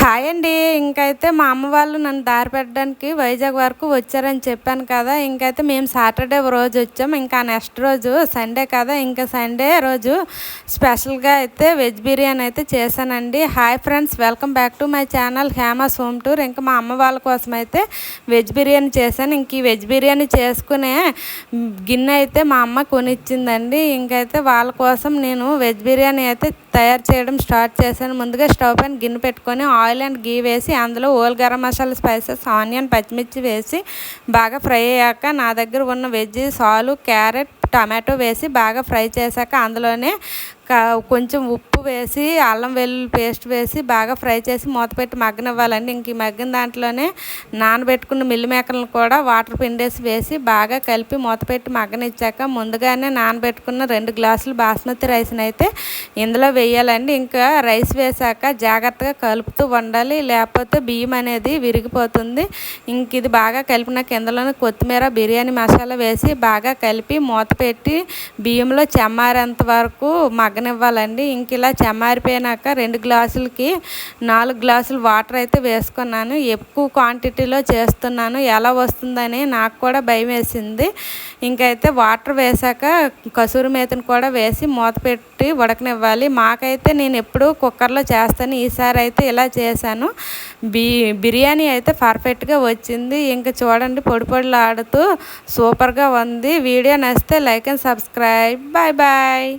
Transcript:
Hi అండి. ఇంకైతే మా అమ్మ వాళ్ళు నన్ను దారి పెట్టడానికి వైజాగ్ వరకు వచ్చారని చెప్పాను కదా. ఇంకైతే మేము సాటర్డే రోజు వచ్చాం. ఇంకా నెక్స్ట్ రోజు సండే కదా, ఇంకా సండే రోజు స్పెషల్గా అయితే వెజ్ బిర్యానీ అయితే చేశానండి. Hi friends, welcome back to my channel Hema's home tour. ఇంకా మా అమ్మ వాళ్ళ కోసం అయితే వెజ్ బిర్యానీ చేశాను. ఇంక ఈ వెజ్ బిర్యానీ చేసుకునే గిన్నె అయితే మా అమ్మ కొనిచ్చిందండి. ఇంకైతే వాళ్ళ కోసం నేను వెజ్ బిర్యానీ అయితే తయారు చేయడం స్టార్ట్ చేశాను. ముందుగా స్టవ్ పైన గిన్నె పెట్టుకొని ఆయిల్ అండ్ గీ వేసి అందులో all garam masala, spices, onion, పచ్చిమిర్చి వేసి బాగా ఫ్రై అయ్యాక నా దగ్గర ఉన్న వెజ్ సాలు, క్యారెట్, టమాటో వేసి బాగా ఫ్రై చేశాక అందులోనే కొంచెం ఉప్పు వేసి అల్లం వెల్లుల్లి పేస్ట్ వేసి బాగా ఫ్రై చేసి మూత పెట్టి మగ్గనివ్వాలండి. ఇంక ఈ మగ్గిన దాంట్లోనే నానబెట్టుకున్న మిల్లి మేకలను కూడా వాటర్ పిండేసి వేసి బాగా కలిపి మూత పెట్టి మగ్గనిచ్చాక ముందుగానే నానబెట్టుకున్న 2 గ్లాసులు బాస్మతి రైస్ని అయితే ఇందులో వేయాలండి. ఇంకా రైస్ వేసాక జాగ్రత్తగా కలుపుతూ వండాలి, లేకపోతే బియ్యం అనేది విరిగిపోతుంది. ఇంక ఇది బాగా కలిపినాక ఇందులోనే కొత్తిమీర, బిర్యానీ మసాలా వేసి బాగా కలిపి మూత పెట్టి బియ్యంలో చెమ్మారేంత వరకు మగ్గనివ్వాలండి. ఇంక ఇలా చెమ్మారిపోయినాక 2 గ్లాసులకి 4 గ్లాసులు వాటర్ అయితే వేసుకున్నాను. ఎక్కువ క్వాంటిటీలో చేస్తున్నాను, ఎలా వస్తుందని నాకు కూడా భయం వేసింది. ఇంకైతే వాటర్ వేసాక కసూరి మేతిని కూడా వేసి మూత పెట్టి ఉడకనివ్వాలి. మాకైతే నేను ఎప్పుడూ కుక్కర్లో చేస్తాను, ఈసారి అయితే ఇలా చేశాను. బిర్యానీ అయితే పర్ఫెక్ట్గా వచ్చింది. ఇంకా చూడండి, పొడి పొడిలాడుతూ సూపర్గా ఉంది. వీడియో నచ్చితే like and subscribe. Bye bye.